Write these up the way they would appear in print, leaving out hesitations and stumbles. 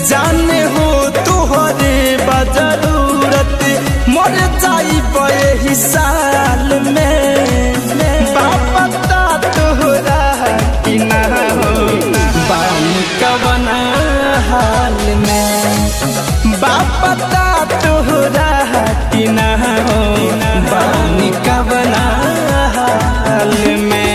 जाने हो तुहरे बजरूरत मर जाई यही साल में बापता तोहरा कि ना हो बानी कवन हाल में बापता तोहरा कि ना हो बानी कवन हाल में।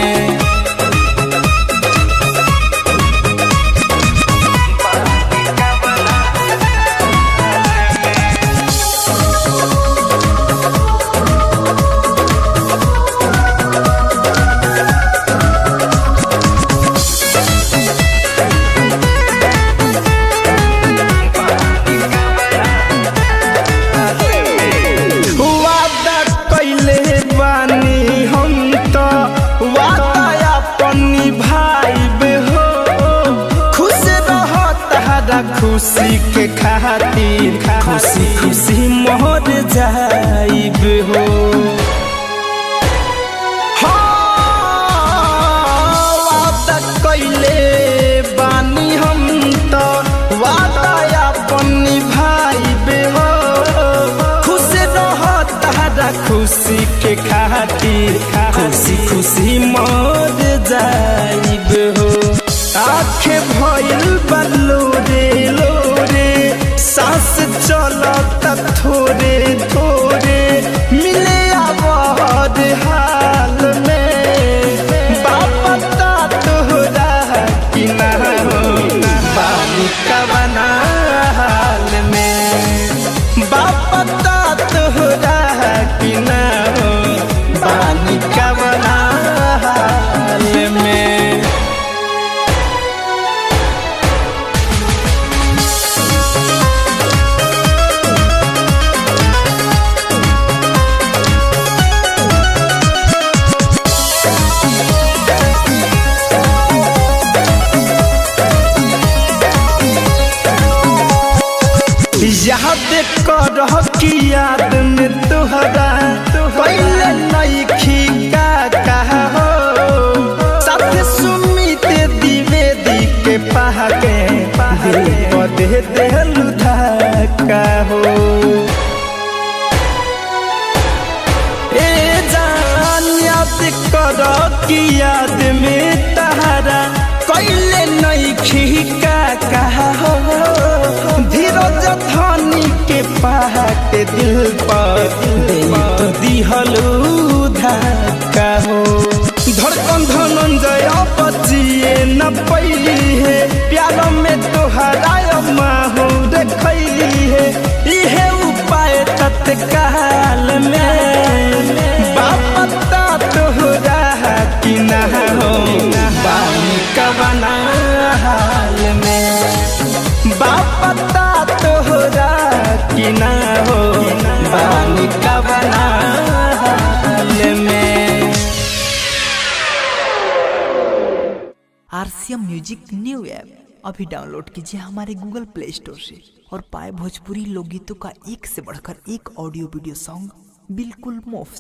खुशी के खातिर खुशी खुशी मोर जाइब हो वादा कैले बानी हम तो वादा अपन निभाइब हो खुश रह तारा खुशी के खातिर खुशी खुशी मोर जाइब हो। आँखें भइल बलोरे लोरे सांस चलता थोड़े थोड़े मिले आवाज हाल में बापता तोहरा कि ना हो बानी कवन हाल में बापता तोहरा कि ना हो बानी कवन हाल में। याद कर कि याद में तुहरा पहले नइखी का कहा हो साथ सुमित द्विवेदी के पहाके दिल को दे देलु धक्का हो ए जान याद कर कि याद में तहरा पहले नइखी का कहा हो धीरज धनी के पहाटे दिल पर दिहलू धक्का हो धड़कन धनंजय बचिए न पैली है प्यार में तोहरा माहू देखली है इहे उपाय तत्काल में बापता तोहरा कि ना हो बानी कवन हाल में बापता तोहरा कि ना हो बानी कवन हाल में। RCM म्यूजिक न्यू ऐप अभी डाउनलोड कीजिए हमारे गूगल प्ले स्टोर से और पाए भोजपुरी लोकगीतों का एक से बढ़कर एक ऑडियो वीडियो सॉन्ग बिल्कुल मुफ्त।